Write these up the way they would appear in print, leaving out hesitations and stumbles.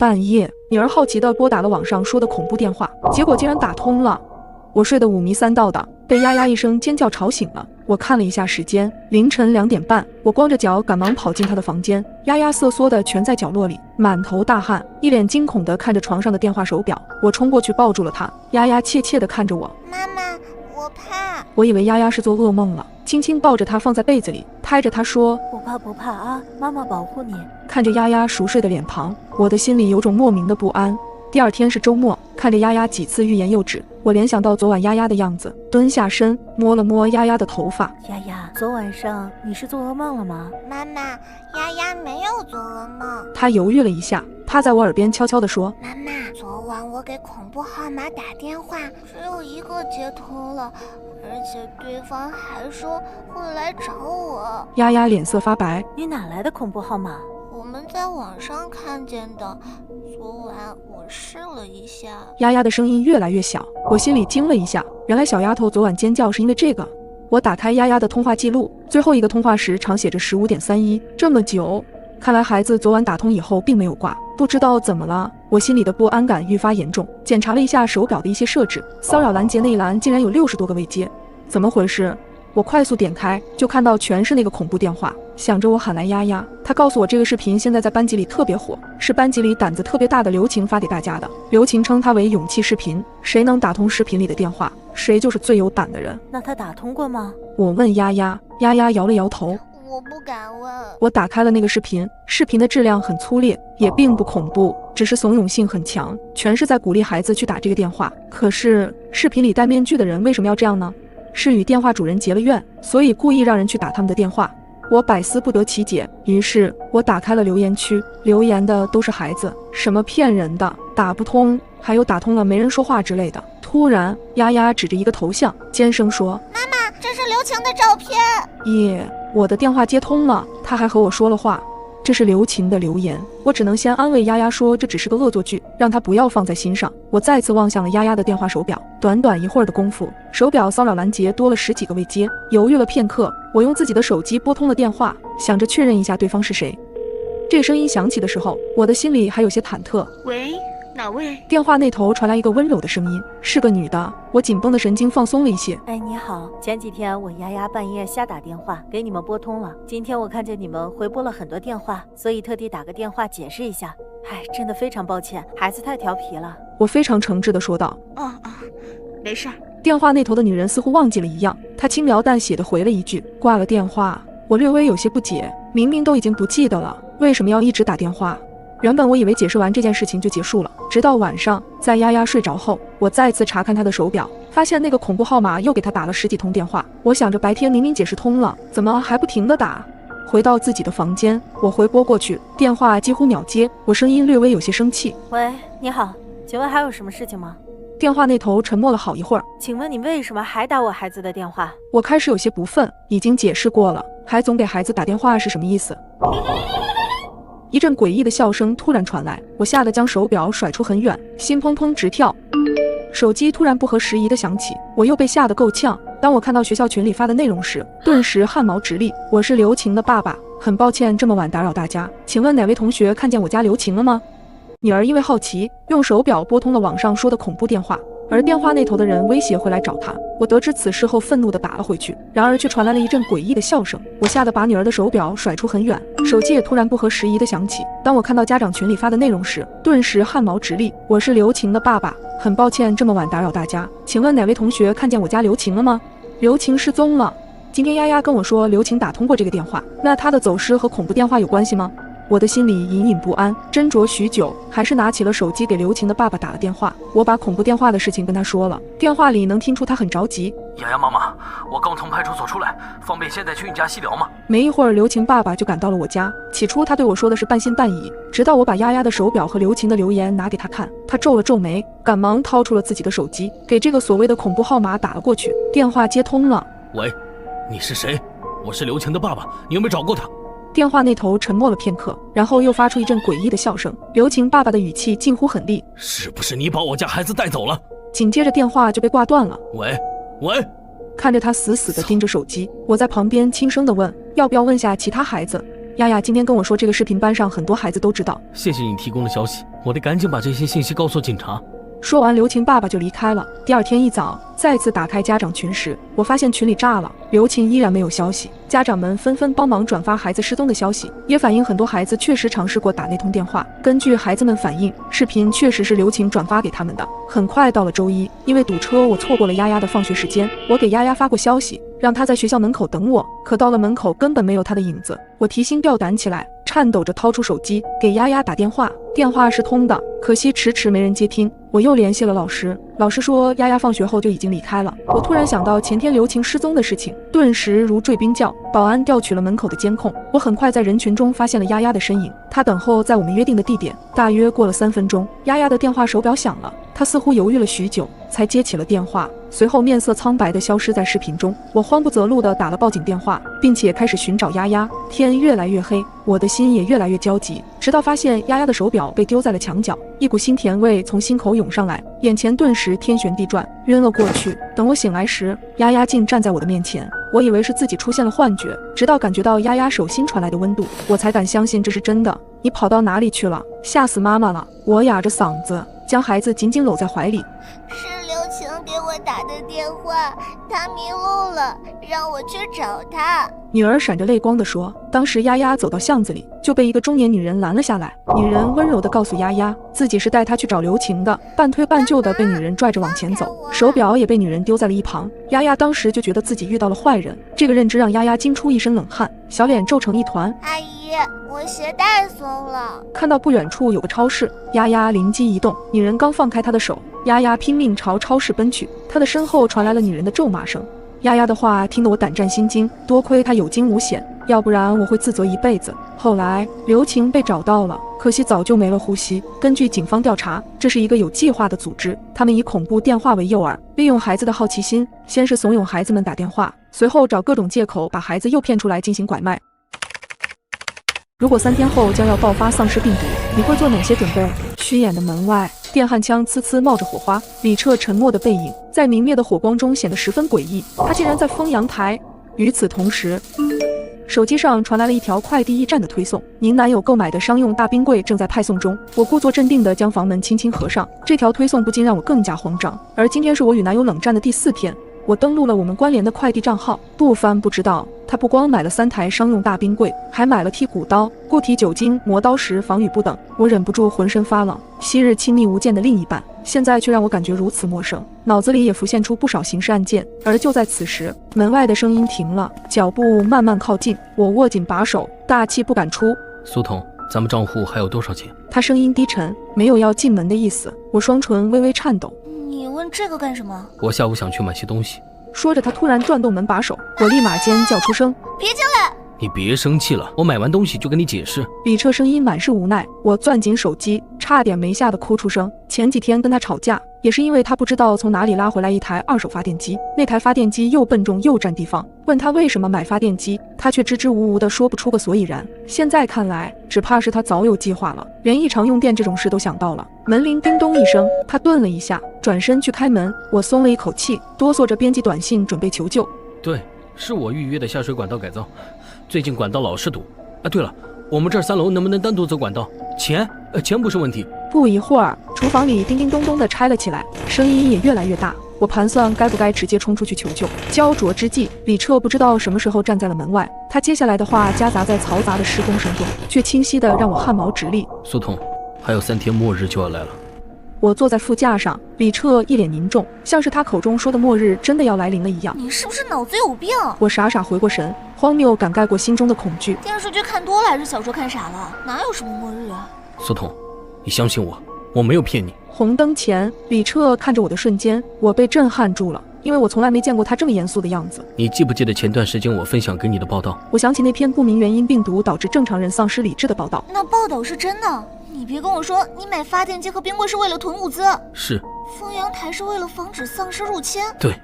半夜，女儿好奇地拨打了网上说的恐怖电话，结果竟然打通了。我睡得五迷三道的，被丫丫一声尖叫吵醒了。我看了一下时间，凌晨2点半。我光着脚赶忙跑进她的房间，丫丫瑟缩的蜷在角落里，满头大汗，一脸惊恐地看着床上的电话手表。我冲过去抱住了她，丫丫怯怯地看着我。妈妈，我怕。我以为丫丫是做噩梦了，轻轻抱着她放在被子里，拍着她说：不怕不怕啊，妈妈保护你。看着丫丫熟睡的脸庞，我的心里有种莫名的不安。第二天是周末，看着丫丫几次欲言又止，我联想到昨晚丫丫的样子，蹲下身摸了摸丫丫的头发。丫丫，昨晚上你是做噩梦了吗？妈妈，丫丫没有做噩梦。她犹豫了一下，趴在我耳边悄悄地说：妈妈，昨晚我给恐怖号码打电话，只有一个接通了，而且对方还说会来找我。丫丫脸色发白。你哪来的恐怖号码？我们在网上看见的，昨晚我试了一下。丫丫的声音越来越小，我心里惊了一下，原来小丫头昨晚尖叫是因为这个。我打开丫丫的通话记录，最后一个通话时长写着15.31，这么久，看来孩子昨晚打通以后并没有挂，不知道怎么了。我心里的不安感愈发严重，检查了一下手表的一些设置，骚扰拦截那一栏竟然有60多个未接，怎么回事？我快速点开，就看到全是那个恐怖电话，想着我喊来丫丫，她告诉我这个视频现在在班级里特别火，是班级里胆子特别大的刘晴发给大家的。刘晴称它为勇气视频，谁能打通视频里的电话，谁就是最有胆的人。那他打通过吗？我问丫丫，丫丫摇了摇头。我不敢问。我打开了那个视频，视频的质量很粗劣，也并不恐怖，只是怂恿性很强，全是在鼓励孩子去打这个电话。可是视频里戴面具的人为什么要这样呢？是与电话主人结了怨，所以故意让人去打他们的电话。我百思不得其解，于是我打开了留言区，留言的都是孩子，什么骗人的，打不通，还有打通了没人说话之类的。突然，丫丫指着一个头像，尖声说：妈妈，这是刘晴的照片。耶，我的电话接通了，他还和我说了话。这是刘晴的留言，我只能先安慰丫丫说这只是个恶作剧，让她不要放在心上。我再次望向了丫丫的电话手表，短短一会儿的功夫，手表骚扰拦截多了10几个未接。犹豫了片刻，我用自己的手机拨通了电话，想着确认一下对方是谁。这个声音响起的时候，我的心里还有些忐忑。喂，哪位？电话那头传来一个温柔的声音，是个女的。我紧绷的神经放松了一些。哎，你好，前几天我丫丫半夜瞎打电话给你们拨通了，今天我看见你们回拨了很多电话，所以特地打个电话解释一下。哎，真的非常抱歉，孩子太调皮了。我非常诚挚地说道。没事儿。电话那头的女人似乎忘记了一样，她轻描淡写地回了一句，挂了电话。我略微有些不解，明明都已经不记得了，为什么要一直打电话？原本我以为解释完这件事情就结束了，直到晚上，在丫丫睡着后，我再次查看她的手表，发现那个恐怖号码又给她打了10几通电话。我想着白天明明解释通了，怎么还不停地打？回到自己的房间，我回拨过去，电话几乎秒接，我声音略微有些生气。喂，你好，请问还有什么事情吗？电话那头沉默了好一会儿。请问你为什么还打我孩子的电话？我开始有些不忿，已经解释过了，还总给孩子打电话是什么意思？一阵诡异的笑声突然传来，我吓得将手表甩出很远，心砰砰直跳。手机突然不合时宜的响起，我又被吓得够呛。当我看到学校群里发的内容时，顿时汗毛直立。我是刘晴的爸爸，很抱歉这么晚打扰大家，请问哪位同学看见我家刘晴了吗？女儿因为好奇，用手表拨通了网上说的恐怖电话，而电话那头的人威胁会来找她。我得知此事后愤怒地打了回去，然而却传来了一阵诡异的笑声，我吓得把女儿的手表甩出很远，手机也突然不合时宜地响起。当我看到家长群里发的内容时，顿时汗毛直立。我是刘晴的爸爸，很抱歉这么晚打扰大家，请问哪位同学看见我家刘晴了吗？刘晴失踪了。今天丫丫跟我说刘晴打通过这个电话，那她的走失和恐怖电话有关系吗？我的心里隐隐不安，斟酌许久，还是拿起了手机给刘晴的爸爸打了电话。我把恐怖电话的事情跟他说了，电话里能听出他很着急。丫丫妈妈，我刚从派出所出来，方便现在去你家细聊吗？没一会儿，刘晴爸爸就赶到了我家。起初他对我说的是半信半疑，直到我把丫丫的手表和刘晴的留言拿给他看，他皱了皱眉，赶忙掏出了自己的手机，给这个所谓的恐怖号码打了过去。电话接通了。喂，你是谁？我是刘晴的爸爸，你有没有找过他？电话那头沉默了片刻，然后又发出一阵诡异的笑声。刘晴爸爸的语气近乎狠厉：是不是你把我家孩子带走了？紧接着电话就被挂断了。喂，看着他死死地盯着手机，我在旁边轻声地问：要不要问下其他孩子？丫丫今天跟我说这个视频班上很多孩子都知道。谢谢你提供的消息，我得赶紧把这些信息告诉警察。说完，刘晴爸爸就离开了。第二天一早，再次打开家长群时，我发现群里炸了，刘晴依然没有消息。家长们纷纷帮忙转发孩子失踪的消息，也反映很多孩子确实尝试过打那通电话。根据孩子们反映，视频确实是刘晴转发给他们的。很快到了周一，因为堵车，我错过了丫丫的放学时间。我给丫丫发过消息，让她在学校门口等我，可到了门口根本没有她的影子。我提心吊胆起来，颤抖着掏出手机给丫丫打电话，电话是通的，可惜迟迟没人接听。我又联系了老师，老师说丫丫放学后就已经离开了。我突然想到前天刘晴失踪的事情，顿时如坠冰窖。保安调取了门口的监控，我很快在人群中发现了丫丫的身影。她等候在我们约定的地点。大约过了3分钟，丫丫的电话手表响了，她似乎犹豫了许久，才接起了电话，随后面色苍白地消失在视频中。我慌不择路地打了报警电话，并且开始寻找丫丫。天越来越黑，我的心也越来越焦急，直到发现丫丫的手表被丢在了墙角，一股腥甜味从心口涌上来，眼前顿时天旋地转，晕了过去。等我醒来时，丫丫竟站在我的面前，我以为是自己出现了幻觉，直到感觉到丫丫手心传来的温度，我才敢相信这是真的。你跑到哪里去了？吓死妈妈了！我哑着嗓子将孩子紧紧搂在怀里。是刘晴给我打的电话，她迷路了，让我去找她。女儿闪着泪光地说，当时丫丫走到巷子里，就被一个中年女人拦了下来。女人温柔地告诉丫丫，自己是带她去找刘晴的，半推半就地被女人拽着往前走，手表也被女人丢在了一旁。丫丫当时就觉得自己遇到了坏人，这个认知让丫丫惊出一身冷汗，小脸皱成一团。阿姨，我鞋带松了。看到不远处有个超市，丫丫灵机一动，女人刚放开她的手，丫丫拼命朝超市奔去，她的身后传来了女人的咒骂声。丫丫的话听得我胆战心惊，多亏她有惊无险，要不然我会自责一辈子。后来刘晴被找到了，可惜早就没了呼吸。根据警方调查，这是一个有计划的组织，他们以恐怖电话为诱饵，利用孩子的好奇心，先是怂恿孩子们打电话，随后找各种借口把孩子诱骗出来进行拐卖。如果3天后将要爆发丧尸病毒，你会做哪些准备？虚掩的门外，电焊枪呲呲冒着火花，李彻沉默的背影在明灭的火光中显得十分诡异。他竟然在封阳台。与此同时，手机上传来了一条快递驿站的推送，您男友购买的商用大冰柜正在派送中。我故作镇定地将房门轻轻合上，这条推送不禁让我更加慌张。而今天是我与男友冷战的第4天。我登录了我们关联的快递账号，不翻不知道，他不光买了3台商用大冰柜，还买了剔骨刀、固体酒精、磨刀石、防雨布等。我忍不住浑身发冷，昔日亲密无间的另一半，现在却让我感觉如此陌生，脑子里也浮现出不少刑事案件。而就在此时，门外的声音停了，脚步慢慢靠近，我握紧把手，大气不敢出。苏童，咱们账户还有多少钱？他声音低沉，没有要进门的意思。我双唇微微颤抖。你问这个干什么？我下午想去买些东西。说着，他突然转动门把手，我立马尖叫出声：别进来！你别生气了，我买完东西就跟你解释。李彻声音满是无奈，我攥紧手机，差点没吓得哭出声。前几天跟他吵架，也是因为他不知道从哪里拉回来一台2手发电机，那台发电机又笨重又占地方。问他为什么买发电机，他却支支吾吾的说不出个所以然。现在看来，只怕是他早有计划了，连异常用电这种事都想到了。门铃叮咚一声，他顿了一下，转身去开门。我松了一口气，哆嗦着编辑短信准备求救。对，是我预约的下水管道改造，最近管道老是堵。对了，我们这儿3楼能不能单独走管道？钱不是问题。不一会儿，厨房里叮叮咚咚地拆了起来，声音也越来越大。我盘算该不该直接冲出去求救。焦灼之际，李彻不知道什么时候站在了门外，他接下来的话夹杂在嘈杂的施工声中，却清晰地让我汗毛直立。苏童，还有3天末日就要来了。我坐在副驾上，李彻一脸凝重，像是他口中说的末日真的要来临了一样。你是不是脑子有病？我傻傻回过神，荒谬感盖过心中的恐惧。电视剧看多了还是小说看傻了？哪有什么末日啊？苏童，你相信我，我没有骗你。红灯前，李彻看着我的瞬间，我被震撼住了，因为我从来没见过他这么严肃的样子。你记不记得前段时间我分享给你的报道？我想起那篇不明原因病毒导致正常人丧失理智的报道。那报道是真的？你别跟我说你买发电机和冰柜是为了囤物资。是。封阳台是为了防止丧尸入侵。对。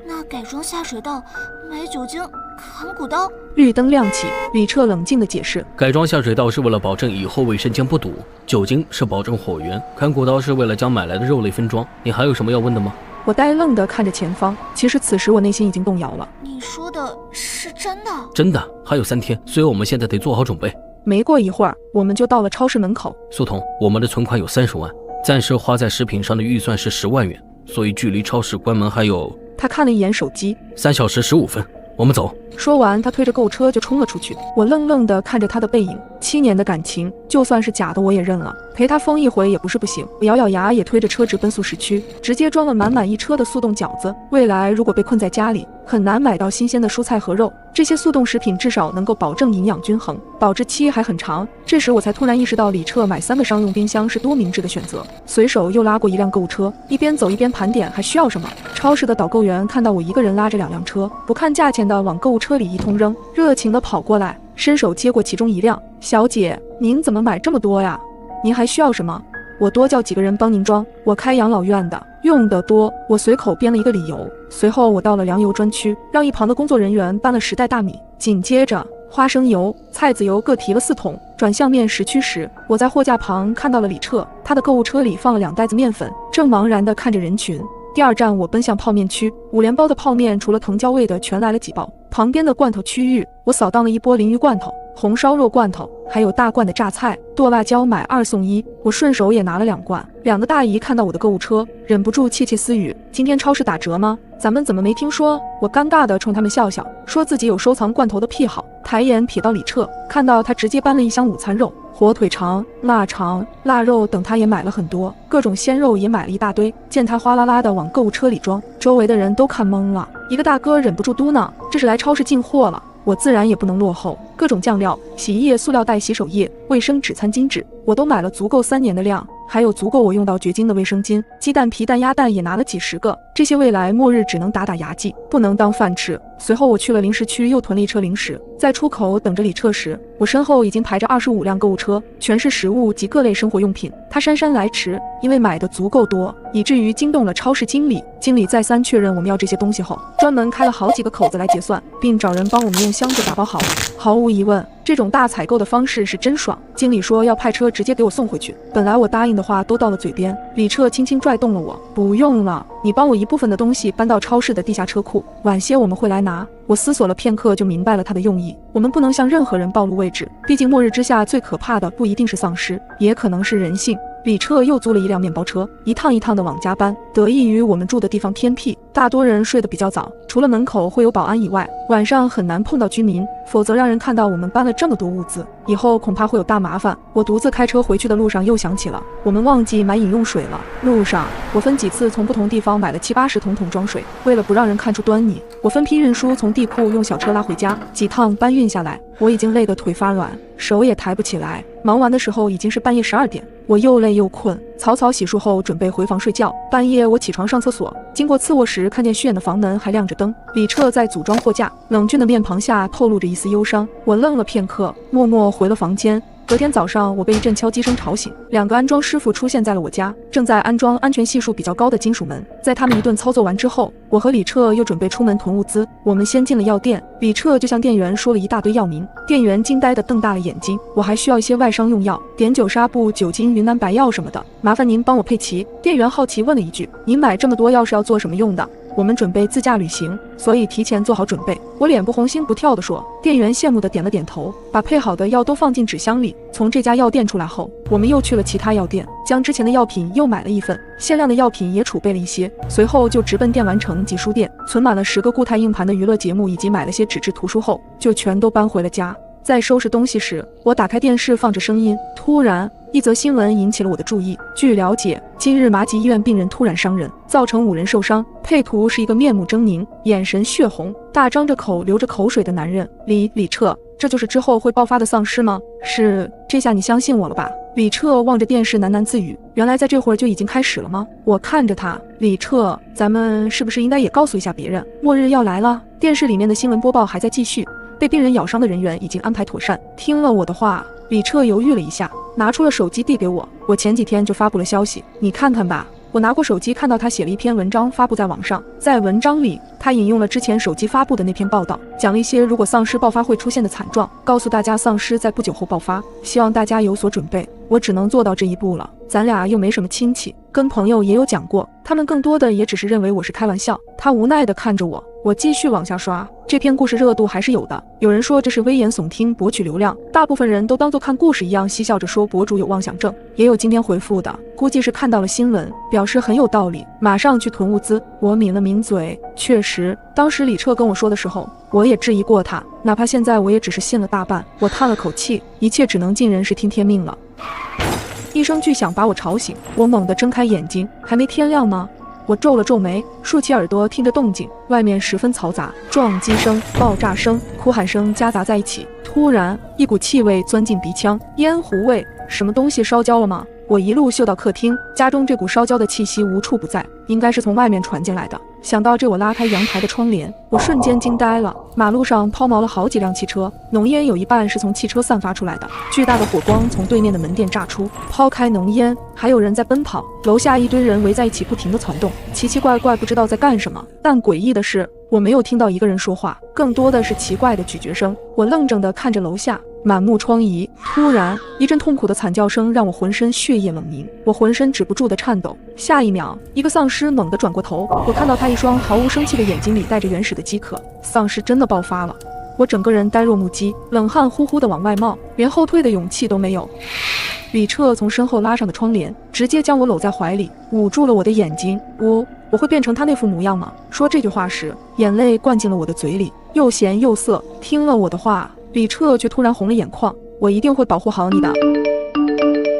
那改装下水道、买酒精、砍骨刀。绿灯亮起，李彻冷静地解释：改装下水道是为了保证以后卫生间不堵，酒精是保证火源，砍骨刀是为了将买来的肉类分装。你还有什么要问的吗？我呆愣地看着前方，其实此时我内心已经动摇了。你说的是真的？真的，还有3天，所以我们现在得做好准备。没过一会儿，我们就到了超市门口。苏童，我们的存款有30万，暂时花在食品上的预算是10万元，所以距离超市关门还有……他看了一眼手机，3小时15分，我们走。说完，他推着购车就冲了出去。我愣愣地看着他的背影，7年的感情，就算是假的我也认了，陪他疯一回也不是不行。我咬咬牙，也推着车直奔速食区，直接装了满满一车的速冻饺子。未来如果被困在家里，很难买到新鲜的蔬菜和肉，这些速冻食品至少能够保证营养均衡，保质期还很长。这时我才突然意识到，李彻买3个商用冰箱是多明智的选择。随手又拉过一辆购物车，一边走一边盘点还需要什么。超市的导购员看到我一个人拉着2辆车，不看价钱的往购物车里一通扔，热情地跑过来，伸手接过其中一辆。小姐，您怎么买这么多呀？您还需要什么？我多叫几个人帮您装，我开养老院的，用得多。我随口编了一个理由。随后我到了粮油专区，让一旁的工作人员搬了10袋大米，紧接着花生油、菜籽油各提了4桶。转向面食区时，我在货架旁看到了李彻，他的购物车里放了2袋子面粉，正茫然地看着人群。第2站我奔向泡面区，5连包的泡面除了藤椒味的全来了几包。旁边的罐头区域，我扫荡了一波鲮鱼罐头、红烧肉罐头，还有大罐的榨菜、剁辣椒买2送1。我顺手也拿了2罐。2个大姨看到我的购物车，忍不住窃窃私语：今天超市打折吗？咱们怎么没听说？我尴尬地冲他们笑笑，说自己有收藏罐头的癖好。抬眼瞥到李彻，看到他直接搬了一箱午餐肉、火腿肠、腊肠、腊肉等，他也买了很多，各种鲜肉也买了一大堆。见他哗啦啦地往购物车里装，周围的人都看懵了。一个大哥忍不住嘟囔：这是来超市进货了。我自然也不能落后，各种酱料、洗衣液、塑料袋、洗手液、卫生纸、餐巾纸，我都买了足够3年的量，还有足够我用到绝经的卫生巾。鸡蛋、皮蛋、鸭蛋也拿了几10个，这些未来末日只能打牙祭，不能当饭吃。随后我去了零食区，又囤了一车零食。在出口等着李彻时，我身后已经排着25辆购物车，全是食物及各类生活用品。他姗姗来迟，因为买的足够多，以至于惊动了超市经理。经理再三确认我们要这些东西后，专门开了好几个口子来结算，并找人帮我们用箱子打包好。毫无疑问，这种大采购的方式是真爽。经理说要派车直接给我送回去，本来我答应的话都到了嘴边，李彻轻轻拽动了我：不用了，你帮我一部分的东西搬到超市的地下车库，晚些我们会来拿。我思索了片刻，就明白了他的用意。我们不能向任何人暴露位置，毕竟末日之下最可怕的不一定是丧尸，也可能是人性。李彻又租了一辆面包车，一趟一趟的往家搬。得益于我们住的地方偏僻，大多人睡得比较早，除了门口会有保安以外，晚上很难碰到居民，否则让人看到我们搬了这么多物资，以后恐怕会有大麻烦。我独自开车回去的路上又想起了，我们忘记买饮用水了。路上我分几次从不同地方买了70-80桶装水，为了不让人看出端倪，我分批运输，从地库用小车拉回家。几趟搬运下来，我已经累得腿发软，手也抬不起来。忙完的时候已经是半夜12点，我又累又困，草草洗漱后准备回房睡觉。半夜我起床上厕所，经过次卧时，看见虚掩的房门还亮着灯，李彻在组装货架，冷峻的面庞下透露着一丝忧伤。我愣了片刻，默默回了房间。隔天早上，我被一阵敲击声吵醒，2个安装师傅出现在了我家，正在安装安全系数比较高的金属门。在他们一顿操作完之后，我和李彻又准备出门囤物资。我们先进了药店，李彻就向店员说了一大堆药名，店员惊呆地瞪大了眼睛。我还需要一些外伤用药，碘酒、纱布、酒精、云南白药什么的，麻烦您帮我配齐。店员好奇问了一句：您买这么多药是要做什么用的？我们准备自驾旅行，所以提前做好准备。我脸不红心不跳地说。店员羡慕地点了点头，把配好的药都放进纸箱里。从这家药店出来后，我们又去了其他药店，将之前的药品又买了一份，限量的药品也储备了一些。随后就直奔电玩城及书店，存满了10个固态硬盘的娱乐节目，以及买了些纸质图书后，就全都搬回了家。在收拾东西时，我打开电视放着声音，突然一则新闻引起了我的注意。据了解，今日麻吉医院病人突然伤人，造成5人受伤。配图是一个面目狰狞、眼神血红、大张着口流着口水的男人。李彻，这就是之后会爆发的丧尸吗？是，这下你相信我了吧？李彻望着电视喃喃自语，原来在这会儿就已经开始了吗？我看着他，李彻，咱们是不是应该也告诉一下别人，末日要来了？电视里面的新闻播报还在继续，被病人咬伤的人员已经安排妥善。听了我的话，李彻犹豫了一下，拿出了手机递给我。我前几天就发布了消息，你看看吧。我拿过手机，看到他写了一篇文章发布在网上。在文章里，他引用了之前手机发布的那篇报道，讲了一些如果丧尸爆发会出现的惨状，告诉大家丧尸在不久后爆发，希望大家有所准备。我只能做到这一步了，咱俩又没什么亲戚，跟朋友也有讲过，他们更多的也只是认为我是开玩笑。他无奈地看着我，我继续往下刷。这篇故事热度还是有的，有人说这是危言耸听博取流量，大部分人都当作看故事一样嬉笑着说博主有妄想症，也有今天回复的，估计是看到了新闻，表示很有道理，马上去囤物资。我抿了抿嘴，确实，当时李彻跟我说的时候，我也质疑过他，哪怕现在我也只是信了大半。我叹了口气，一切只能尽人事听天命了。一声巨响把我吵醒，我猛地睁开眼睛，还没天亮吗？我皱了皱眉，竖起耳朵听着动静，外面十分嘈杂，撞击声、爆炸声、哭喊声夹杂在一起。突然，一股气味钻进鼻腔，烟糊味，什么东西烧焦了吗？我一路嗅到客厅，家中这股烧焦的气息无处不在，应该是从外面传进来的。想到这，我拉开阳台的窗帘，我瞬间惊呆了。马路上抛锚了好几辆汽车，浓烟有一半是从汽车散发出来的，巨大的火光从对面的门店炸出。抛开浓烟，还有人在奔跑，楼下一堆人围在一起不停地攒动，奇奇怪怪不知道在干什么。但诡异的是，我没有听到一个人说话，更多的是奇怪的咀嚼声。我愣怔地看着楼下，满目疮痍。突然，一阵痛苦的惨叫声让我浑身血液冷凝，我浑身止不住的颤抖。下一秒，一个丧尸猛地转过头，我看到他一双毫无生气的眼睛里带着原始的饥渴。丧尸真的爆发了！我整个人呆若木鸡，冷汗呼呼的往外冒，连后退的勇气都没有。李彻从身后拉上的窗帘，直接将我搂在怀里，捂住了我的眼睛。我会变成他那副模样吗？说这句话时，眼泪灌进了我的嘴里，又咸又涩。听了我的话，李彻却突然红了眼眶。我一定会保护好你的。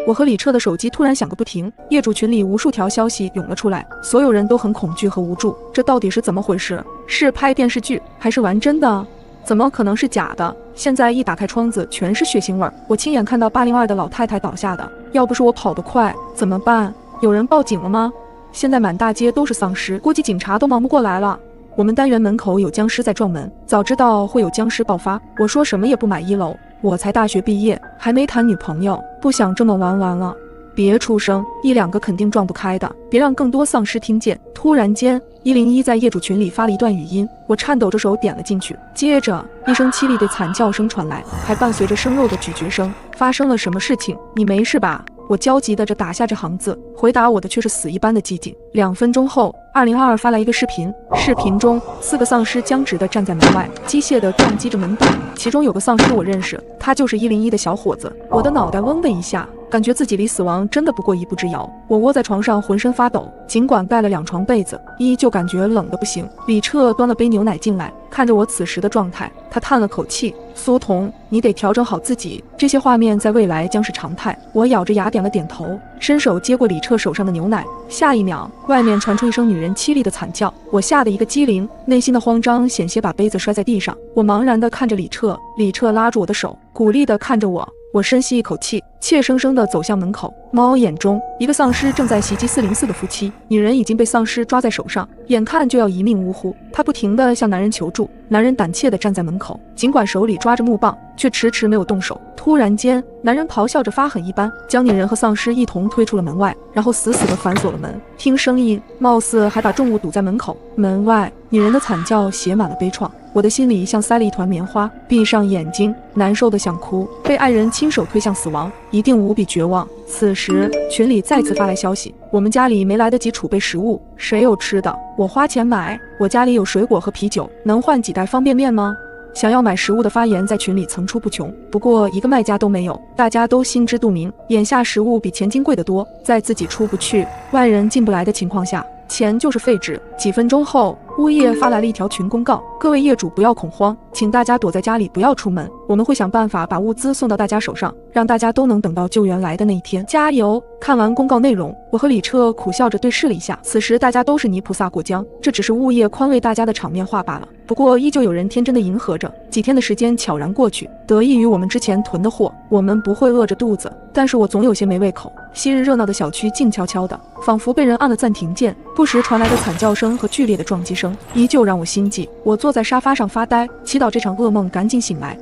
我和李彻的手机突然响个不停，业主群里无数条消息涌了出来，所有人都很恐惧和无助。这到底是怎么回事？是拍电视剧还是玩真的？怎么可能是假的？现在一打开窗子全是血腥味儿，我亲眼看到802的老太太倒下的，要不是我跑得快，怎么办？有人报警了吗？现在满大街都是丧尸，估计警察都忙不过来了。我们单元门口有僵尸在撞门，早知道会有僵尸爆发，我说什么也不买1楼。我才大学毕业，还没谈女朋友，不想这么玩完了。别出声，1、2个肯定撞不开的，别让更多丧尸听见。突然间，101在业主群里发了一段语音，我颤抖着手点了进去，接着一声凄厉的惨叫声传来，还伴随着生肉的咀嚼声。发生了什么事情？你没事吧？我焦急地打下这行字，回答我的却是死一般的寂静。2分钟后，202发来一个视频，视频中4个丧尸僵直地站在门外，机械地撞击着门板，其中有个丧尸我认识，他就是101的小伙子。我的脑袋嗡的一下，感觉自己离死亡真的不过一步之遥。我窝在床上浑身发抖，尽管盖了2床被子，依旧感觉冷得不行。李彻端了杯牛奶进来，看着我此时的状态，他叹了口气，苏童，你得调整好自己，这些画面在未来将是常态。我咬着牙点了点头，伸手接过李彻手上的牛奶。下一秒，外面传出一声女人凄厉的惨叫，我吓得一个机灵，内心的慌张险些把杯子摔在地上。我茫然地看着李彻，李彻拉住我的手，鼓励地看着我。我深吸一口气，怯生生地走向门口。猫眼中，一个丧尸正在袭击404的夫妻，女人已经被丧尸抓在手上，眼看就要一命呜呼。她不停地向男人求助，男人胆怯地站在门口，尽管手里抓着木棒，却迟迟没有动手。突然间，男人咆哮着发狠一般，将女人和丧尸一同推出了门外，然后死死地反锁了门。听声音，貌似还把重物堵在门口。门外，女人的惨叫写满了悲怆。我的心里像塞了一团棉花，闭上眼睛，难受的想哭。被爱人亲手推向死亡，一定无比绝望。此时，群里再次发来消息，我们家里没来得及储备食物，谁有吃的，我花钱买。我家里有水果和啤酒，能换几袋方便面吗？想要买食物的发言在群里层出不穷，不过一个卖家都没有。大家都心知肚明，眼下食物比钱金贵得多，在自己出不去，外人进不来的情况下，钱就是废纸。几分钟后，物业发来了一条群公告，各位业主不要恐慌，请大家躲在家里不要出门，我们会想办法把物资送到大家手上，让大家都能等到救援来的那一天，加油。看完公告内容，我和李彻苦笑着对视了一下，此时大家都是泥菩萨过江，这只是物业宽慰大家的场面话罢了。不过依旧有人天真的迎合着。几天的时间悄然过去，得益于我们之前囤的货，我们不会饿着肚子，但是我总有些没胃口。昔日热闹的小区静悄悄的，仿佛被人按了暂停键，不时传来的惨叫声和剧烈的撞击声依旧让我心悸。我坐在沙发上发呆，祈祷这场噩梦赶紧醒来。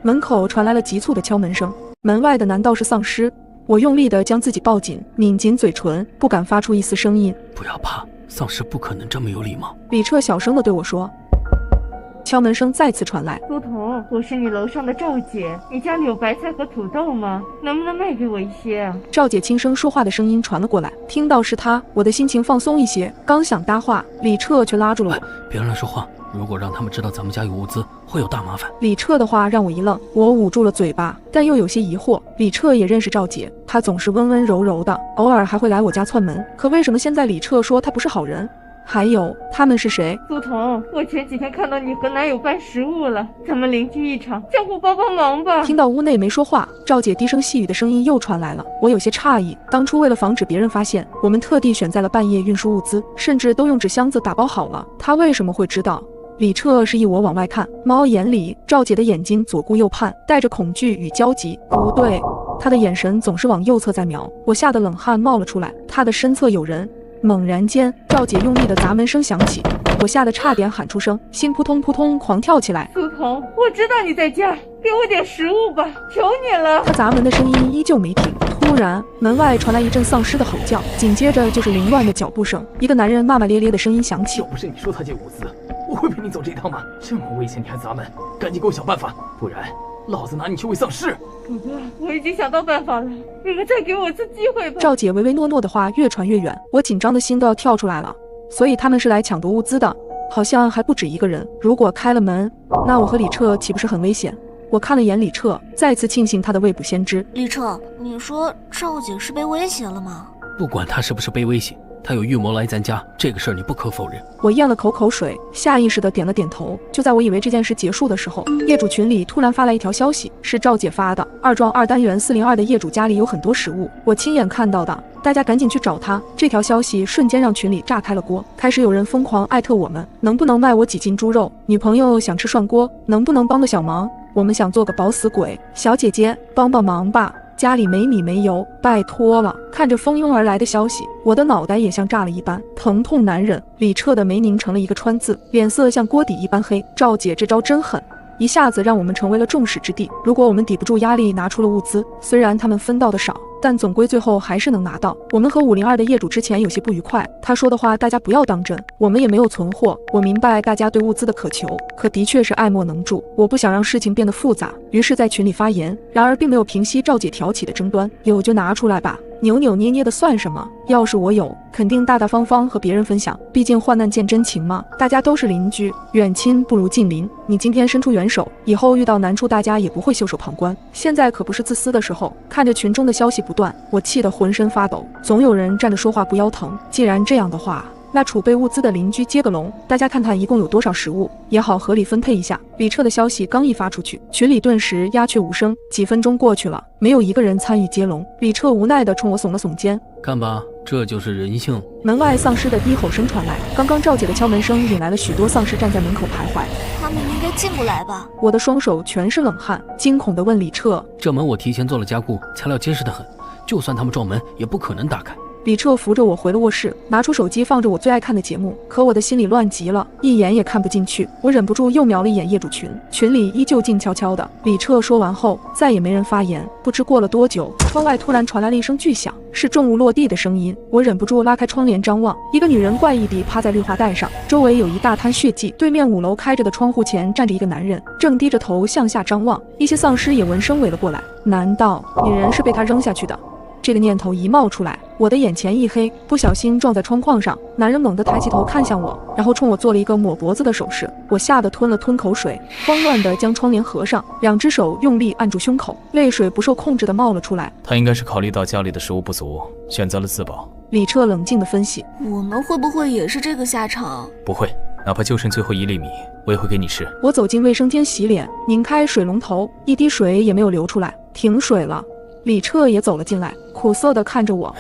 门口传来了急促的敲门声，门外的难道是丧尸？我用力地将自己抱紧，抿紧嘴唇，不敢发出一丝声音。不要怕，丧尸不可能这么有礼貌。李彻小声地对我说。敲门声再次传来。苏童，我是你楼上的赵姐，你家里有白菜和土豆吗？能不能卖给我一些啊？赵姐轻声说话的声音传了过来，听到是她，我的心情放松一些。刚想搭话，李彻却拉住了我。别乱说话，如果让他们知道咱们家有物资，会有大麻烦。李彻的话让我一愣，我捂住了嘴巴，但又有些疑惑。李彻也认识赵姐，她总是温温柔柔的，偶尔还会来我家串门。可为什么现在李彻说她不是好人？还有，他们是谁？苏童，我前几天看到你和男友搬食物了，咱们邻居一场，相互帮帮忙吧。听到屋内没说话，赵姐低声细语的声音又传来了。我有些诧异，当初为了防止别人发现，我们特地选在了半夜运输物资，甚至都用纸箱子打包好了。她为什么会知道？李彻示意我往外看，猫眼里，赵姐的眼睛左顾右盼，带着恐惧与焦急。不对，她的眼神总是往右侧在瞄。我吓得冷汗冒了出来，她的身侧有人。猛然间，赵姐用力的砸门声响起，我吓得差点喊出声，心扑通扑通狂跳起来。苏童，我知道你在家，给我点食物吧，求你了。她砸门的声音依旧没停，突然门外传来一阵丧尸的吼叫，紧接着就是凌乱的脚步声，一个男人骂骂咧咧的声音响起。要不是你说他借物资，我会陪你走这一趟吗？这么危险你还砸门，赶紧给我想办法，不然老子拿你去喂丧尸！哥哥，我已经想到办法了，你们再给我次机会吧。赵姐唯唯诺诺的话越传越远，我紧张的心都要跳出来了。所以他们是来抢夺物资的，好像还不止一个人。如果开了门，那我和李彻岂不是很危险？我看了眼李彻，再次庆幸他的未卜先知。李彻，你说赵姐是被威胁了吗？不管他是不是被威胁，他有预谋来咱家，这个事儿你不可否认。我咽了口水，下意识地点了点头。就在我以为这件事结束的时候，业主群里突然发来一条消息，是赵姐发的。二幢2单元402的业主家里有很多食物，我亲眼看到的，大家赶紧去找他。这条消息瞬间让群里炸开了锅，开始有人疯狂艾特我们，能不能卖我几斤猪肉？女朋友想吃涮锅，能不能帮个小忙？我们想做个饱死鬼，小姐姐帮帮忙吧。家里没米没油，拜托了！看着蜂拥而来的消息，我的脑袋也像炸了一般，疼痛难忍。李彻的眉拧成了一个川字，脸色像锅底一般黑。赵姐这招真狠，一下子让我们成为了众矢之的。如果我们抵不住压力，拿出了物资，虽然他们分到的少，但总归最后还是能拿到。我们和502的业主之前有些不愉快，他说的话大家不要当真，我们也没有存货。我明白大家对物资的渴求，可的确是爱莫能助。我不想让事情变得复杂，于是在群里发言，然而并没有平息赵姐挑起的争端。有就拿出来吧，扭扭捏捏的算什么？要是我有，肯定大大方方和别人分享，毕竟患难见真情嘛。大家都是邻居，远亲不如近邻。你今天伸出援手，以后遇到难处大家也不会袖手旁观。现在可不是自私的时候。看着群中的消息不断，我气得浑身发抖。总有人站着说话不腰疼，既然这样的话，那储备物资的邻居接个龙，大家看看一共有多少食物，也好合理分配一下。李彻的消息刚一发出去，群里顿时鸦雀无声。几分钟过去了，没有一个人参与接龙。李彻无奈地冲我耸了耸肩，看吧，这就是人性。门外丧尸的低吼声传来，刚刚赵姐的敲门声引来了许多丧尸站在门口徘徊。他们应该进不来吧？我的双手全是冷汗，惊恐地问李彻：这门我提前做了加固，材料结实得很，就算他们撞门也不可能打开。李彻扶着我回了卧室，拿出手机放着我最爱看的节目，可我的心里乱极了，一眼也看不进去。我忍不住又瞄了一眼业主群，群里依旧静悄悄的。李彻说完后，再也没人发言。不知过了多久，窗外突然传来了一声巨响，是重物落地的声音。我忍不住拉开窗帘张望，一个女人怪异地趴在绿化带上，周围有一大滩血迹。对面5楼开着的窗户前站着一个男人，正低着头向下张望。一些丧尸也闻声围了过来。难道女人是被他扔下去的？这个念头一冒出来，我的眼前一黑，不小心撞在窗框上。男人猛地抬起头看向我，然后冲我做了一个抹脖子的手势。我吓得吞了吞口水，慌乱地将窗帘合上，两只手用力按住胸口，泪水不受控制地冒了出来。他应该是考虑到家里的食物不足，选择了自保。李彻冷静地分析，我们会不会也是这个下场？不会，哪怕就剩最后1粒米，我也会给你吃。我走进卫生间洗脸，拧开水龙头，一滴水也没有流出来，停水了。李彻也走了进来，苦涩地看着我。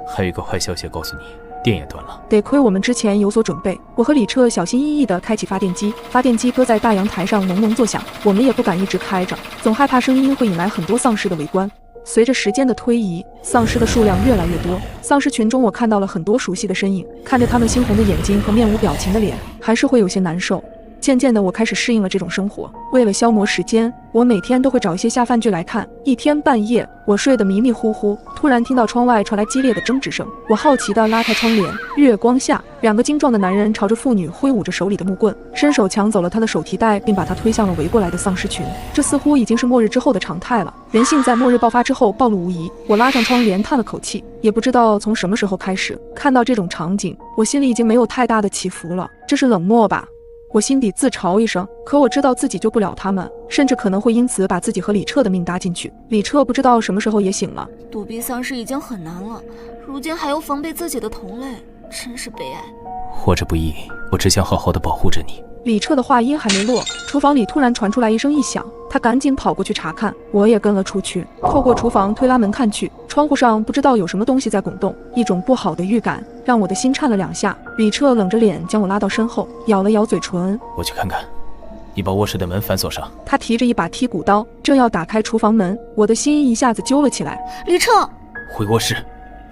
还有一个坏消息要告诉你，电也断了。得亏我们之前有所准备，我和李彻小心翼翼地开启发电机，发电机搁在大阳台上隆隆作响，我们也不敢一直开着，总害怕声音会引来很多丧尸的围观。随着时间的推移，丧尸的数量越来越多。丧尸群中我看到了很多熟悉的身影，看着他们猩红的眼睛和面无表情的脸，还是会有些难受。渐渐的，我开始适应了这种生活。为了消磨时间，我每天都会找一些下饭剧来看。一天半夜，我睡得迷迷糊糊，突然听到窗外传来激烈的争执声。我好奇地拉开窗帘，月光下，两个精壮的男人朝着妇女挥舞着手里的木棍，伸手抢走了她的手提袋，并把她推向了围过来的丧尸群。这似乎已经是末日之后的常态了。人性在末日爆发之后暴露无遗。我拉上窗帘，叹了口气，也不知道从什么时候开始，看到这种场景，我心里已经没有太大的起伏了。这是冷漠吧？我心底自嘲一声，可我知道自己救不了他们，甚至可能会因此把自己和李彻的命搭进去。李彻不知道什么时候也醒了。躲避丧尸已经很难了，如今还要防备自己的同类，真是悲哀。活着不易，我只想好好的保护着你。李彻的话音还没落，厨房里突然传出来一声异响，他赶紧跑过去查看，我也跟了出去。透过厨房推拉门看去，窗户上不知道有什么东西在滚动，一种不好的预感让我的心颤了2下。李彻冷着脸将我拉到身后，咬了咬嘴唇，我去看看。你把卧室的门反锁上。他提着一把剔骨刀，正要打开厨房门，我的心一下子揪了起来。李彻，回卧室，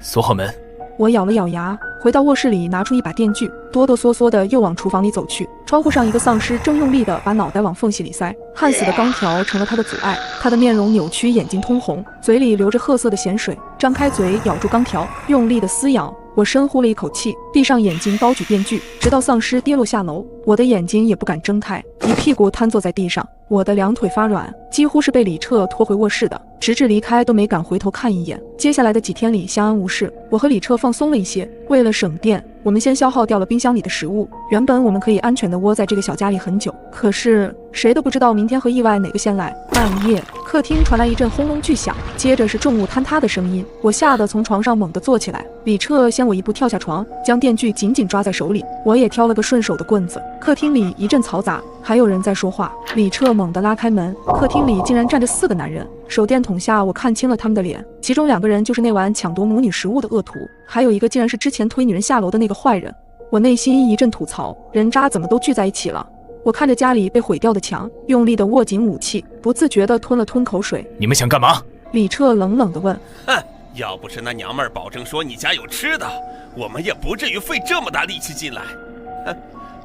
锁好门。我咬了咬牙，回到卧室里，拿出一把电锯，哆哆嗦嗦的又往厨房里走去。窗户上一个丧尸正用力的把脑袋往缝隙里塞，焊死的钢条成了他的阻碍。他的面容扭曲，眼睛通红，嘴里流着褐色的咸水，张开嘴咬住钢条，用力的撕咬。我深呼了一口气，闭上眼睛，高举电锯，直到丧尸跌落下楼。我的眼睛也不敢睁开，一屁股瘫坐在地上，我的2腿发软，几乎是被李彻拖回卧室的，直至离开都没敢回头看一眼。接下来的几天里相安无事，我和李彻放松了一些。为了省电，我们先消耗掉了冰箱里的食物。原本我们可以安全地窝在这个小家里很久，可是谁都不知道明天和意外哪个先来。半夜，客厅传来一阵轰隆巨响，接着是重物坍塌的声音。我吓得从床上猛地坐起来，李彻先我一步跳下床，将电锯紧紧抓在手里。我也挑了个顺手的棍子。客厅里一阵嘈杂，还有人在说话。李彻猛地拉开门，客厅里竟然站着4个男人。手电筒下，我看清了他们的脸，其中2个人就是那晚抢夺母女食物的恶徒，还有一个竟然是之前推女人下楼的那个坏人。我内心一阵吐槽，人渣怎么都聚在一起了。我看着家里被毁掉的墙，用力地握紧武器，不自觉地吞了吞口水。你们想干嘛？李彻冷冷地问。哼，要不是那娘们儿保证说你家有吃的，我们也不至于费这么大力气进来。哼，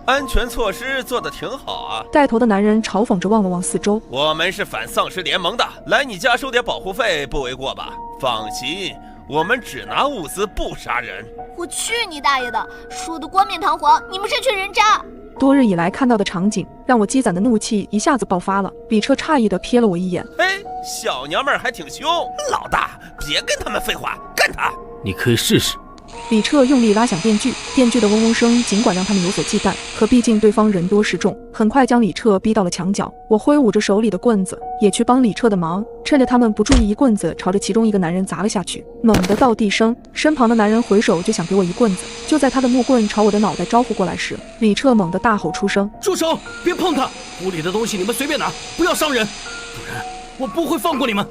安全措施做得挺好啊。带头的男人嘲讽着望了望四周。我们是反丧尸联盟的，来你家收点保护费不为过吧？放心，我们只拿物资不杀人。我去你大爷的，说得冠冕堂皇，你们这群人渣！多日以来看到的场景让我积攒的怒气一下子爆发了。李彻诧异地瞥了我一眼，哎，小娘们儿还挺凶，老大别跟他们废话，干他！你可以试试。李彻用力拉响电锯，电锯的嗡嗡声尽管让他们有所忌惮，可毕竟对方人多势众，很快将李彻逼到了墙角。我挥舞着手里的棍子，也去帮李彻的忙，趁着他们不注意，一棍子朝着其中一个男人砸了下去。猛地倒地声，身旁的男人回手就想给我一棍子，就在他的木棍朝我的脑袋招呼过来时，李彻猛地大吼出声：住手，别碰他！屋里的东西你们随便拿，不要伤人，不然我不会放过你们。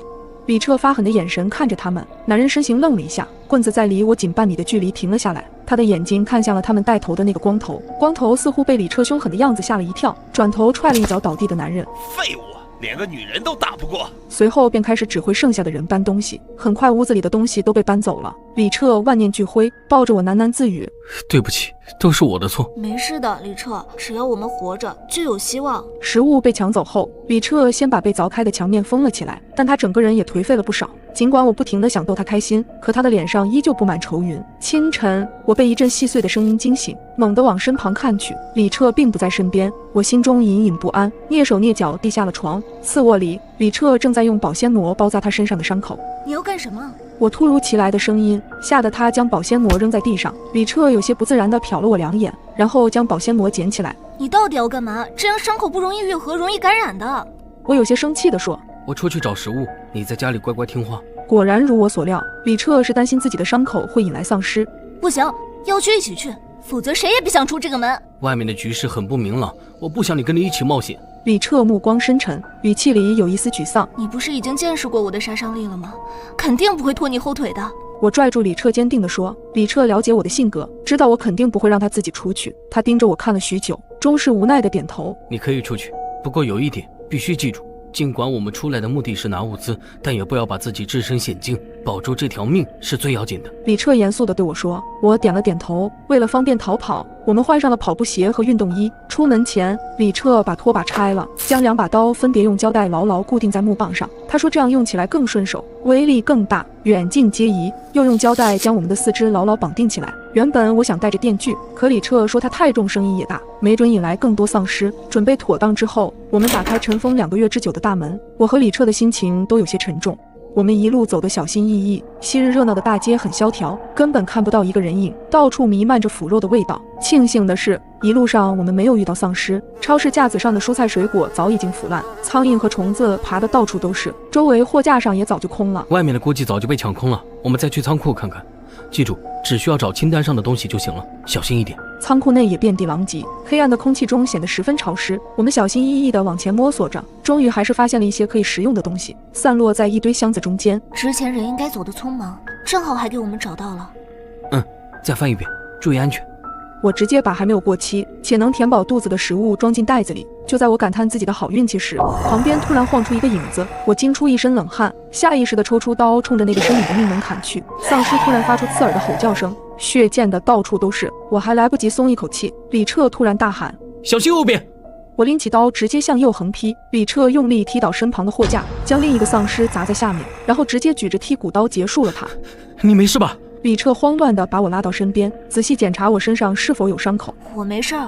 李彻发狠的眼神看着他们，男人身形愣了一下，棍子在离我仅半米的距离停了下来，他的眼睛看向了他们带头的那个光头。光头似乎被李彻凶狠的样子吓了一跳，转头踹了一脚倒地的男人。废物，连个女人都打不过。随后便开始指挥剩下的人搬东西，很快屋子里的东西都被搬走了。李彻万念俱灰，抱着我喃喃自语：对不起，都是我的错。没事的，李彻，只要我们活着就有希望。食物被抢走后，李彻先把被凿开的墙面封了起来，但他整个人也颓废了不少。尽管我不停地想逗他开心，可他的脸上依旧布满愁云。清晨，我被一阵细碎的声音惊醒，猛地往身旁看去，李彻并不在身边，我心中隐隐不安，蹑手蹑脚地下了床。次卧里，李彻正在用保鲜膜包扎他身上的伤口。你要干什么？我突如其来的声音吓得他将保鲜膜扔在地上。李彻有些不自然地瞟了我2眼，然后将保鲜膜捡起来。你到底要干嘛？这样伤口不容易愈合，容易感染的。我有些生气地说：我出去找食物，你在家里乖乖听话。果然如我所料，李彻是担心自己的伤口会引来丧尸。不行，要去一起去，否则谁也别想出这个门。外面的局势很不明朗，我不想你跟你一起冒险。李彻目光深沉，语气里有一丝沮丧。你不是已经见识过我的杀伤力了吗？肯定不会拖你后腿的。我拽住李彻坚定地说。李彻了解我的性格，知道我肯定不会让他自己出去。他盯着我看了许久，终是无奈地点头。你可以出去，不过有一点必须记住，尽管我们出来的目的是拿物资，但也不要把自己置身险境，保住这条命是最要紧的。李彻严肃地对我说。我点了点头。为了方便逃跑，我们换上了跑步鞋和运动衣。出门前，李彻把拖把拆了，将2把刀分别用胶带牢牢固定在木棒上。他说这样用起来更顺手，威力更大，远近皆宜。又用胶带将我们的4肢牢牢绑定起来。原本我想带着电锯，可李彻说他太重，声音也大，没准引来更多丧尸。准备妥当之后，我们打开尘封2个月之久的大门。我和李彻的心情都有些沉重。我们一路走得小心翼翼，昔日热闹的大街很萧条，根本看不到一个人影，到处弥漫着腐肉的味道。庆幸的是，一路上我们没有遇到丧尸。超市架子上的蔬菜水果早已经腐烂，苍蝇和虫子爬得到处都是，周围货架上也早就空了。外面的估计早就被抢空了，我们再去仓库看看。记住，只需要找清单上的东西就行了，小心一点。仓库内也遍地狼藉，黑暗的空气中显得十分潮湿。我们小心翼翼地往前摸索着，终于还是发现了一些可以食用的东西，散落在一堆箱子中间。之前人应该走得匆忙，正好还给我们找到了。再翻一遍，注意安全。我直接把还没有过期且能填饱肚子的食物装进袋子里。就在我感叹自己的好运气时，旁边突然晃出一个影子，我惊出一身冷汗，下意识地抽出刀，冲着那个身影的命门砍去。丧尸突然发出刺耳的吼叫声，血溅的到处都是。我还来不及松一口气，李彻突然大喊：“小心右边！”我拎起刀直接向右横劈，李彻用力踢倒身旁的货架，将另一个丧尸砸在下面，然后直接举着剔骨刀结束了他。你没事吧？李彻慌乱地把我拉到身边，仔细检查我身上是否有伤口。我没事儿。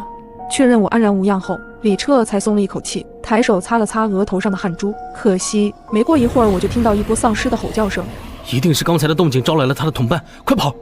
确认我安然无恙后，李彻才松了一口气，抬手擦了擦额头上的汗珠。可惜没过一会儿，我就听到一波丧尸的吼叫声，一定是刚才的动静招来了他的同伴，快跑！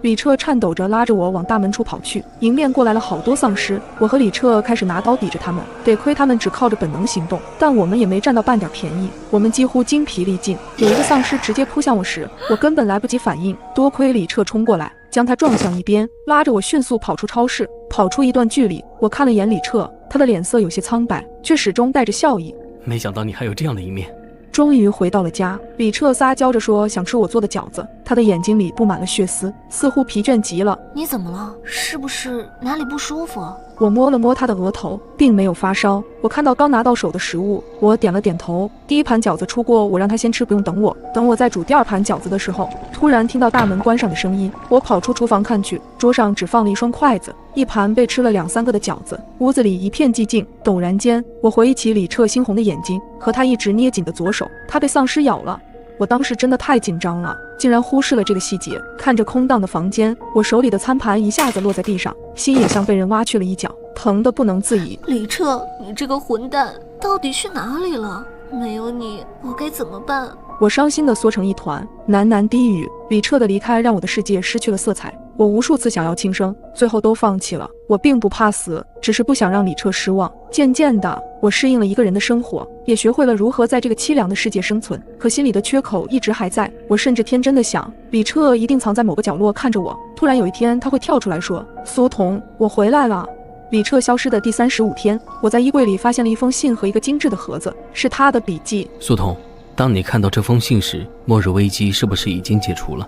李彻颤抖着拉着我往大门处跑去，迎面过来了好多丧尸。我和李彻开始拿刀抵着他们，得亏他们只靠着本能行动，但我们也没占到半点便宜。我们几乎精疲力尽，有一个丧尸直接扑向我时，我根本来不及反应，多亏李彻冲过来将他撞向一边，拉着我迅速跑出超市。跑出一段距离，我看了眼李彻，他的脸色有些苍白，却始终带着笑意。没想到你还有这样的一面。终于回到了家，李彻撒娇着说想吃我做的饺子，他的眼睛里布满了血丝，似乎疲倦极了。你怎么了？是不是哪里不舒服？我摸了摸他的额头，并没有发烧。我看到刚拿到手的食物，我点了点头。第一盘饺子出锅，我让他先吃，不用等我。等我在煮第2盘饺子的时候，突然听到大门关上的声音。我跑出厨房看去，桌上只放了一双筷子，一盘被吃了2、3个的饺子。屋子里一片寂静。陡然间，我回忆起李彻猩红的眼睛和他一直捏紧的左手，他被丧尸咬了。我当时真的太紧张了，竟然忽视了这个细节。看着空荡的房间，我手里的餐盘一下子落在地上，心也像被人挖去了一角，疼得不能自已。李彻，你这个混蛋到底去哪里了？没有你，我该怎么办？我伤心地缩成一团，喃喃低语。李彻的离开让我的世界失去了色彩，我无数次想要轻生，最后都放弃了。我并不怕死，只是不想让李彻失望。渐渐的，我适应了一个人的生活，也学会了如何在这个凄凉的世界生存。可心里的缺口一直还在。我甚至天真的想，李彻一定藏在某个角落看着我，突然有一天他会跳出来说：“苏童，我回来了。”李彻消失的第35天，我在衣柜里发现了一封信和一个精致的盒子，是他的笔记。苏童，当你看到这封信时，末日危机是不是已经解除了？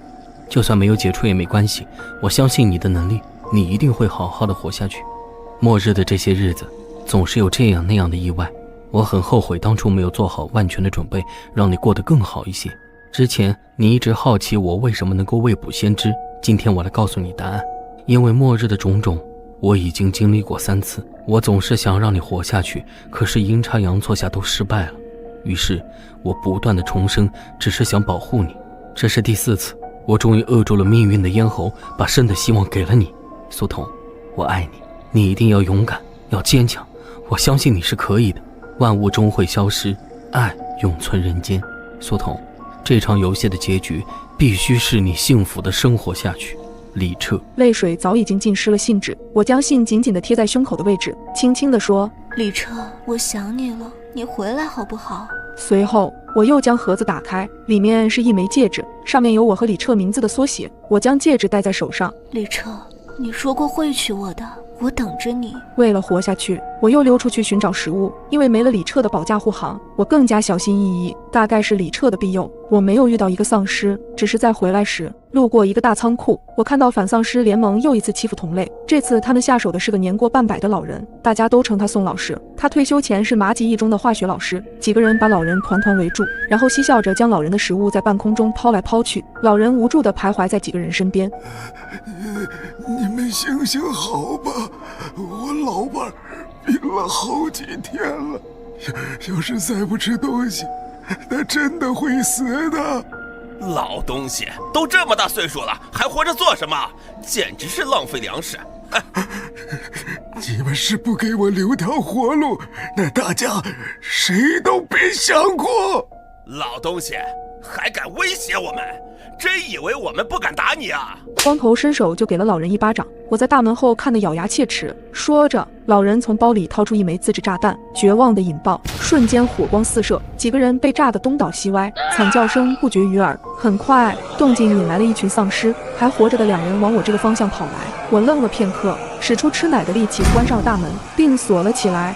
就算没有解除也没关系，我相信你的能力，你一定会好好的活下去。末日的这些日子，总是有这样那样的意外，我很后悔当初没有做好万全的准备，让你过得更好一些。之前你一直好奇我为什么能够未卜先知，今天我来告诉你答案。因为末日的种种，我已经经历过3次。我总是想让你活下去，可是阴差阳错下都失败了。于是我不断的重生，只是想保护你。这是第4次，我终于扼住了命运的咽喉，把生的希望给了你。苏童，我爱你，你一定要勇敢，要坚强，我相信你是可以的。万物终会消失，爱永存人间。苏童，这场游戏的结局必须是你幸福的生活下去。李彻。泪水早已经浸湿了信纸，我将信紧紧地贴在胸口的位置，轻轻地说：“李彻，我想你了，你回来好不好？”随后我又将盒子打开，里面是一枚戒指，上面有我和李彻名字的缩写。我将戒指戴在手上。李彻，你说过会娶我的，我等着你。为了活下去，我又溜出去寻找食物，因为没了李彻的保驾护航，我更加小心翼翼。大概是李彻的庇佑，我没有遇到一个丧尸，只是在回来时路过一个大仓库，我看到反丧尸联盟又一次欺负同类。这次他们下手的是个年过半百的老人，大家都称他宋老师。他退休前是麻吉一中的化学老师。几个人把老人团团围住，然后嬉笑着将老人的食物在半空中抛来抛去。老人无助地徘徊在几个人身边。你们行行好吧，我老伴病了好几天了，要是再不吃东西，那真的会死的。老东西，都这么大岁数了，还活着做什么？简直是浪费粮食！你们是不给我留条活路，那大家谁都别想过。老东西，还敢威胁我们？真以为我们不敢打你啊？光头伸手就给了老人一巴掌。我在大门后看得咬牙切齿。说着，老人从包里掏出一枚自制炸弹，绝望的引爆，瞬间火光四射，几个人被炸得东倒西歪，惨叫声不绝于耳。很快，动静引来了一群丧尸，还活着的2人往我这个方向跑来。我愣了片刻，使出吃奶的力气关上了大门，并锁了起来。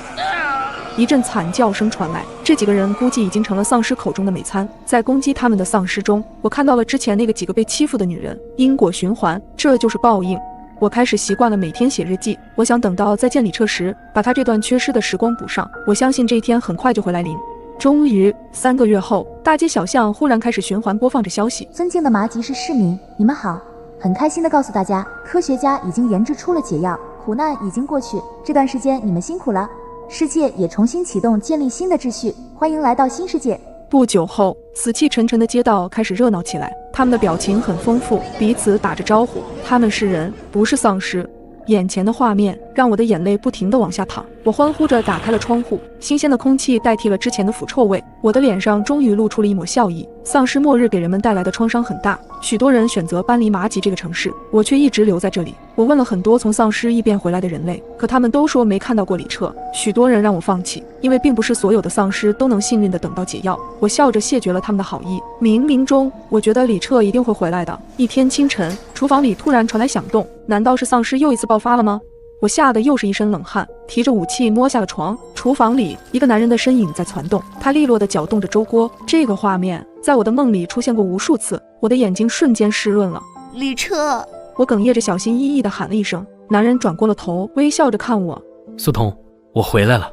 一阵惨叫声传来，这几个人估计已经成了丧尸口中的美餐。在攻击他们的丧尸中，我看到了之前那个几个被欺负的女人。因果循环，这就是报应。我开始习惯了每天写日记，我想等到再见李彻时，把他这段缺失的时光补上。我相信这一天很快就会来临。终于，3个月后，大街小巷忽然开始循环播放着消息。尊敬的麻吉市市民，你们好，很开心地告诉大家，科学家已经研制出了解药，苦难已经过去，这段时间你们辛苦了。世界也重新启动，建立新的秩序，欢迎来到新世界。不久后，死气沉沉的街道开始热闹起来，他们的表情很丰富，彼此打着招呼。他们是人，不是丧尸。眼前的画面让我的眼泪不停地往下淌，我欢呼着打开了窗户，新鲜的空气代替了之前的腐臭味，我的脸上终于露出了一抹笑意。丧尸末日给人们带来的创伤很大，许多人选择搬离麻吉这个城市，我却一直留在这里。我问了很多从丧尸异变回来的人类，可他们都说没看到过李彻。许多人让我放弃，因为并不是所有的丧尸都能幸运地等到解药。我笑着谢绝了他们的好意。冥冥中，我觉得李彻一定会回来的。一天清晨，厨房里突然传来响动，难道是丧尸又一次爆发了吗？我吓得又是一身冷汗，提着武器摸下了床。厨房里，一个男人的身影在攒动，他利落地搅动着粥锅。这个画面在我的梦里出现过无数次，我的眼睛瞬间湿润了。李彻，我哽咽着小心翼翼地喊了一声。男人转过了头，微笑着看我。苏童，我回来了。